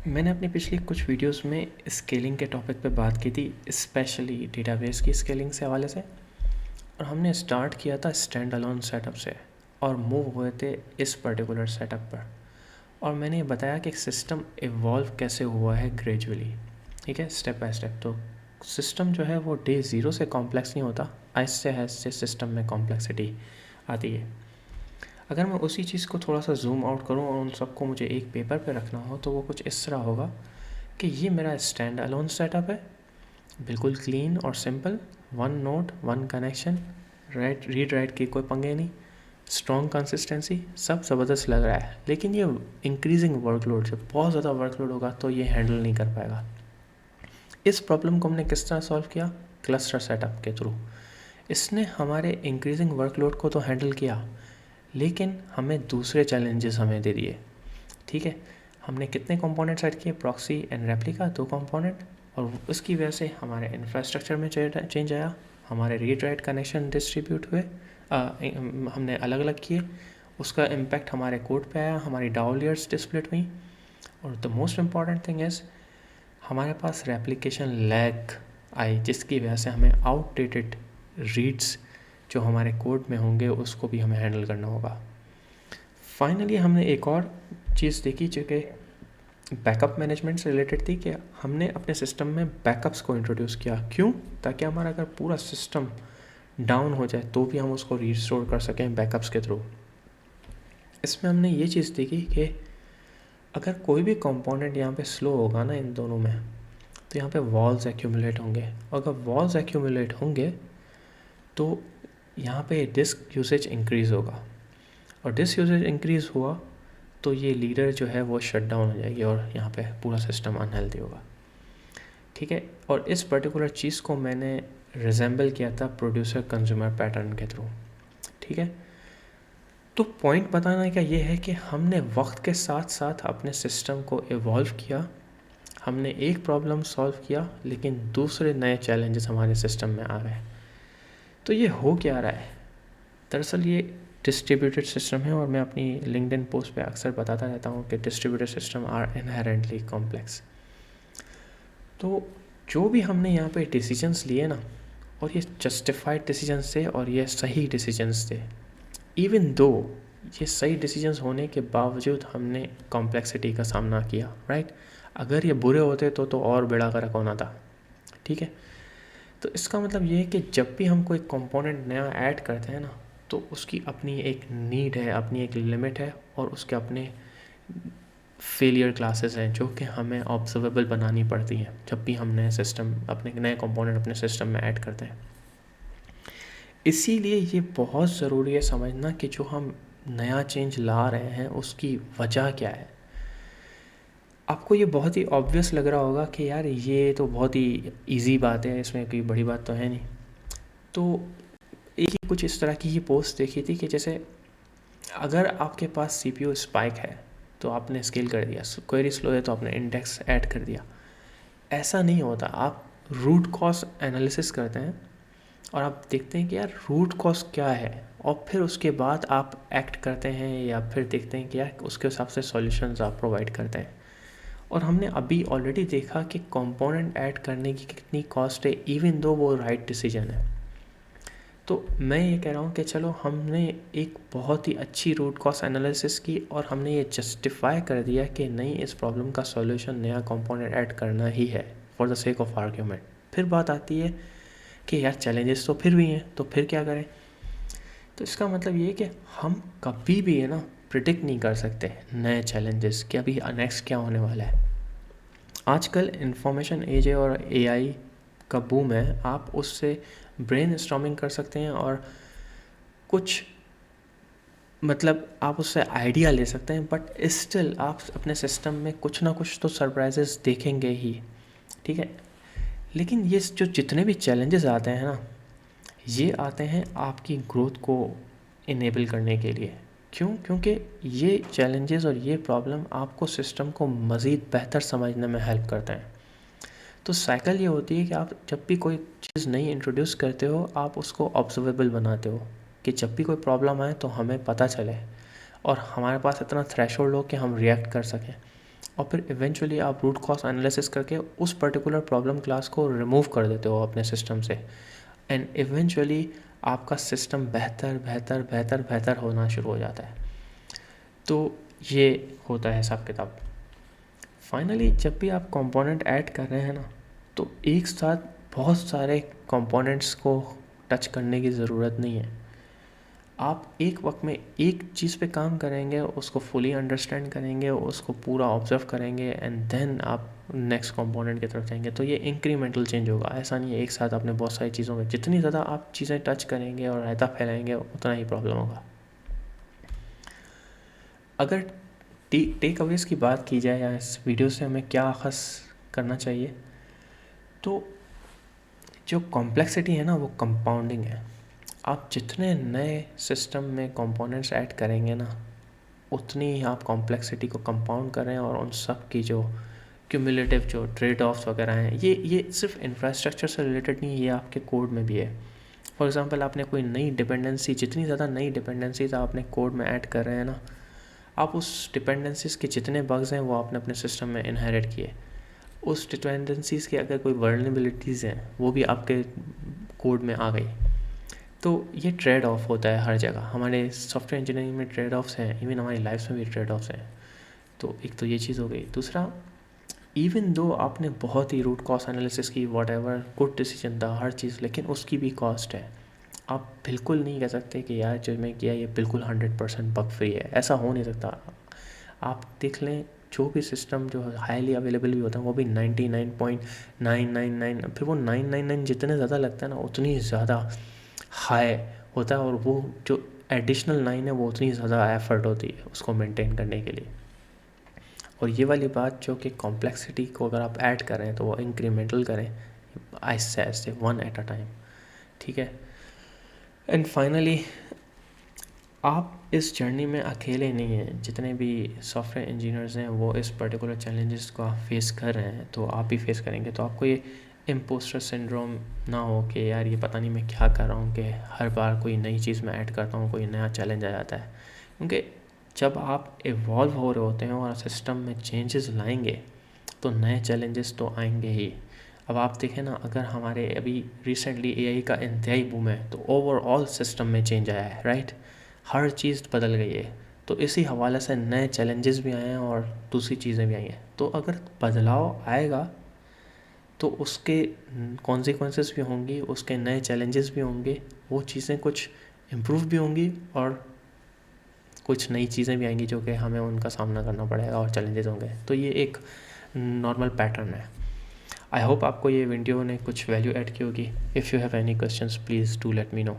मैंने अपनी पिछली कुछ वीडियोस में स्केलिंग के टॉपिक पे बात की थी, स्पेशली डेटाबेस की स्केलिंग से हवाले से। और हमने स्टार्ट किया था स्टैंड अलोन सेटअप से और मूव हुए थे इस पर्टिकुलर सेटअप पर। और मैंने ये बताया कि सिस्टम इवॉल्व कैसे हुआ है ग्रेजुअली, ठीक है, स्टेप बाय स्टेप। तो सिस्टम जो है वो डे ज़ीरो से कॉम्प्लेक्स नहीं होता, आहिस्ते आहिस्ते सिस्टम में कॉम्प्लेक्सिटी आती है। अगर मैं उसी चीज़ को थोड़ा सा जूम आउट करूँ और उन सबको मुझे एक पेपर पे रखना हो तो वो कुछ इस तरह होगा कि ये मेरा स्टैंड अलोन सेटअप है, बिल्कुल क्लीन और simple, one node one connection, read write की कोई पंगे नहीं, स्ट्रॉन्ग कंसिस्टेंसी, सब ज़बरदस्त लग रहा है। लेकिन ये इंक्रीजिंग वर्कलोड, जब बहुत ज़्यादा वर्कलोड होगा तो ये हैंडल नहीं कर पाएगा। इस प्रॉब्लम को हमने किस तरह सॉल्व किया? क्लस्टर सेटअप के थ्रू। इसने हमारे इंक्रीजिंग वर्कलोड को तो हैंडल किया, लेकिन हमें दूसरे चैलेंजेस हमें दे दिए, ठीक है। हमने कितने कंपोनेंट सेट किए? Proxy and replica, 2 component. और उसकी वजह से हमारे इंफ्रास्ट्रक्चर में चेंज आया, हमारे रीड राइट कनेक्शन डिस्ट्रीब्यूट हुए, हमने अलग अलग किए, उसका इम्पैक्ट हमारे कोड पे आया, हमारी डाउ लेयर्स स्प्लिट हुई। और the most important thing is हमारे पास रेप्लिकेशन लैग आई, जिसकी वजह से हमें आउटडेटेड रीड्स जो हमारे कोड में होंगे उसको भी हमें हैंडल करना होगा। फाइनली हमने एक और चीज़ देखी जो कि बैकअप मैनेजमेंट से रिलेटेड थी, कि हमने अपने सिस्टम में बैकअप्स को इंट्रोड्यूस किया। क्यों? ताकि हमारा अगर पूरा सिस्टम डाउन हो जाए तो भी हम उसको रिस्टोर कर सकें बैकअप्स के थ्रू। इसमें हमने ये चीज़ देखी कि अगर कोई भी कंपोनेंट यहाँ पे स्लो होगा ना इन दोनों में, तो यहाँ पे वॉल्स एक्यूमुलेट होंगे, और अगर वॉल्स एक्यूमुलेट होंगे तो यहाँ पे डिस्क यूसेज इंक्रीज़ होगा, और डिस्क यूसेज इंक्रीज़ हुआ तो ये लीडर जो है वो शट डाउन हो जाएगी और यहाँ पे पूरा सिस्टम अनहेल्दी होगा, ठीक है। और इस पर्टिकुलर चीज़ को मैंने रिजेंबल किया था प्रोड्यूसर कंज्यूमर पैटर्न के थ्रू, ठीक है। तो पॉइंट बताने का ये है कि हमने वक्त के साथ साथ अपने सिस्टम को इवॉल्व किया, हमने एक प्रॉब्लम सॉल्व किया, लेकिन दूसरे नए चैलेंजेस हमारे सिस्टम में आ गए। तो ये हो क्या रहा है? दरअसल ये डिस्ट्रीब्यूटेड सिस्टम है, और मैं अपनी लिंक्डइन पोस्ट पे अक्सर बताता रहता हूँ कि distributed system are inherently complex. तो जो भी हमने यहाँ पे डिसीजंस लिए ना, और ये जस्टिफाइड डिसीजंस थे और ये सही डिसीजंस थे, इवन दो ये सही डिसीजंस होने के बावजूद हमने कॉम्प्लेक्सिटी का सामना किया, राइट। अगर ये बुरे होते तो और बेड़ा गर्क होना था, ठीक है। तो इसका मतलब ये है कि जब भी हम कोई कंपोनेंट नया ऐड करते हैं ना, तो उसकी अपनी एक नीड है, अपनी एक लिमिट है, और उसके अपने फेलियर क्लासेस हैं जो कि हमें ऑब्जर्वेबल बनानी पड़ती हैं जब भी हम नए सिस्टम, अपने नए कंपोनेंट अपने सिस्टम में ऐड करते हैं। इसीलिए ये बहुत ज़रूरी है समझना कि जो हम नया चेंज ला रहे हैं उसकी वजह क्या है। आपको ये बहुत ही ऑब्वियस लग रहा होगा कि यार ये तो बहुत ही इजी बात है, इसमें कोई बड़ी बात तो है नहीं। तो एक ही कुछ इस तरह की ही पोस्ट देखी थी कि जैसे अगर आपके पास सीपीयू स्पाइक है तो आपने स्केल कर दिया, क्वेरी स्लो है तो आपने इंडेक्स ऐड कर दिया। ऐसा नहीं होता। आप रूट कॉज एनालिसिस करते हैं और आप देखते हैं कि यार रूट कॉज क्या है, और फिर उसके बाद आप एक्ट करते हैं, या फिर देखते हैं कि यार उसके हिसाब से सॉल्यूशंस आप प्रोवाइड करते हैं। और हमने अभी ऑलरेडी देखा कि कंपोनेंट ऐड करने की कितनी कॉस्ट है, इवन दो वो राइट डिसीजन है। तो मैं ये कह रहा हूँ कि चलो हमने एक बहुत ही अच्छी रूट कॉज एनालिसिस की, और हमने ये जस्टिफाई कर दिया कि नहीं, इस प्रॉब्लम का सॉल्यूशन नया कंपोनेंट ऐड करना ही है for the sake of argument. फिर बात आती है कि यार चैलेंजेस तो फिर भी हैं, तो फिर क्या करें। तो इसका मतलब ये है कि हम कभी भी है ना प्रिडिक्ट नहीं कर सकते नए चैलेंजेस कि अभी नेक्स्ट क्या होने वाला है। आजकल इंफॉर्मेशन एज है और एआई का बूम है, आप उससे ब्रेन स्टॉर्मिंग कर सकते हैं और कुछ मतलब आप उससे आइडिया ले सकते हैं, बट स्टिल आप अपने सिस्टम में कुछ ना कुछ तो सरप्राइजेस देखेंगे ही, ठीक है। लेकिन ये जो जितने भी चैलेंजेस आते हैं ना, ये आते हैं आपकी ग्रोथ को इनेबल करने के लिए। क्यों? क्योंकि ये चैलेंजेस और ये प्रॉब्लम आपको सिस्टम को मज़ीद बेहतर समझने में हेल्प करते हैं। तो साइकिल ये होती है कि आप जब भी कोई चीज़ नई इंट्रोड्यूस करते हो, आप उसको ऑब्जर्वेबल बनाते हो कि जब भी कोई प्रॉब्लम आए तो हमें पता चले और हमारे पास इतना थ्रेशोल्ड हो कि हम रिएक्ट कर सकें। और फिर इवेंचुअली आप रूट कॉज एनालिसिस करके उस पर्टिकुलर प्रॉब्लम क्लास को रिमूव कर देते हो अपने सिस्टम से, एंड इवेंचुअली आपका सिस्टम बेहतर बेहतर बेहतर बेहतर होना शुरू हो जाता है। तो ये होता है हिसाब किताब। फाइनली जब भी आप कंपोनेंट ऐड कर रहे हैं ना, तो एक साथ बहुत सारे कंपोनेंट्स को टच करने की ज़रूरत नहीं है। आप एक वक्त में एक चीज़ पे काम करेंगे, उसको फुली अंडरस्टैंड करेंगे, उसको पूरा ऑब्जर्व करेंगे, एंड देन आप नेक्स्ट कंपोनेंट की तरफ जाएंगे। तो ये इंक्रीमेंटल चेंज होगा, ऐसा नहीं है एक साथ आपने बहुत सारी चीज़ों में, जितनी ज़्यादा आप चीज़ें टच करेंगे और रायता फैलाएंगे उतना ही प्रॉब्लम होगा। अगर टेक अवेज की बात की जाए या इस वीडियो से हमें क्या ख़ास करना चाहिए, तो जो कॉम्प्लेक्सिटी है ना वो कंपाउंडिंग है। आप जितने नए सिस्टम में कंपोनेंट्स ऐड करेंगे ना, उतनी ही आप कॉम्प्लेक्सिटी को कंपाउंड कर रहे हैं, और उन सब की जो क्यूमुलेटिव जो ट्रेड ऑफ्स वगैरह हैं, ये सिर्फ इंफ्रास्ट्रक्चर से रिलेटेड नहीं, ये आपके कोड में भी है। फॉर एग्जांपल आपने कोई नई डिपेंडेंसी, जितनी ज़्यादा नई डिपेंडेंसीज आप अपने कोड में ऐड कर रहे हैं ना, आप उस डिपेंडेंसीज के जितने बग्स हैं वो आपने अपने सिस्टम में इनहेरिट किए। उस डिपेंडेंसीज़ की अगर कोई वर्नरेबिलिटीज़ हैं वो भी आपके कोड में आ गई। तो ये ट्रेड ऑफ होता है हर जगह, हमारे सॉफ्टवेयर इंजीनियरिंग में ट्रेड ऑफ्स हैं, इवन हमारी लाइफ में भी ट्रेड ऑफ्स हैं। तो एक तो ये चीज़ हो गई। दूसरा, इवन दो आपने बहुत ही रूट कॉज एनालिसिस की, वॉट एवर गुड डिसीजन था हर चीज़, लेकिन उसकी भी कॉस्ट है। आप बिल्कुल नहीं कह सकते कि यार जो मैं किया ये बिल्कुल 100% बग फ्री है, ऐसा हो नहीं सकता। आप देख लें जो भी सिस्टम जो हाईली अवेलेबल भी होता है वो भी 99.999, फिर वो 999 जितने ज़्यादा लगता है ना उतनी ज़्यादा हाई होता है, और वो जो एडिशनल 9 है वो उतनी ज़्यादा एफर्ट होती है उसको मेंटेन करने के लिए। और ये वाली बात जो कि कॉम्प्लेक्सिटी को अगर आप ऐड करें तो वो इंक्रीमेंटल करें, ऐसे ऐसे वन एट अ टाइम, ठीक है। एंड फाइनली आप इस जर्नी में अकेले नहीं हैं, जितने भी सॉफ्टवेयर इंजीनियर्स हैं वो इस पर्टिकुलर चैलेंजेस को फेस कर रहे हैं, तो आप भी फेस करेंगे। तो आपको ये इम्पोस्टर सिंड्रोम ना हो कि यार ये पता नहीं मैं क्या कर रहा हूँ, कि हर बार कोई नई चीज़ मैं ऐड करता हूँ कोई नया चैलेंज आ जाता है। क्योंकि जब आप इवॉल्व हो रहे होते हैं और सिस्टम में चेंजेस लाएंगे तो नए चैलेंजेस तो आएंगे ही। अब आप देखें ना, अगर हमारे अभी रिसेंटली एआई का इंतहाई बूम है, तो ओवरऑल सिस्टम में चेंज आया है, राइट। हर चीज़ बदल गई है, तो इसी हवाले से नए चैलेंजेस भी आए हैं और दूसरी चीज़ें भी आई हैं। तो अगर बदलाव आएगा तो उसके कॉन्सिक्वेंसेस भी होंगी, उसके नए चैलेंजेस भी होंगे, वो चीज़ें कुछ इम्प्रूव भी होंगी और कुछ नई चीज़ें भी आएंगी जो कि हमें उनका सामना करना पड़ेगा और चैलेंजेस होंगे। तो ये एक नॉर्मल पैटर्न है। आई होप आपको ये वीडियो ने कुछ वैल्यू ऐड की होगी। If you have any questions please do let me know.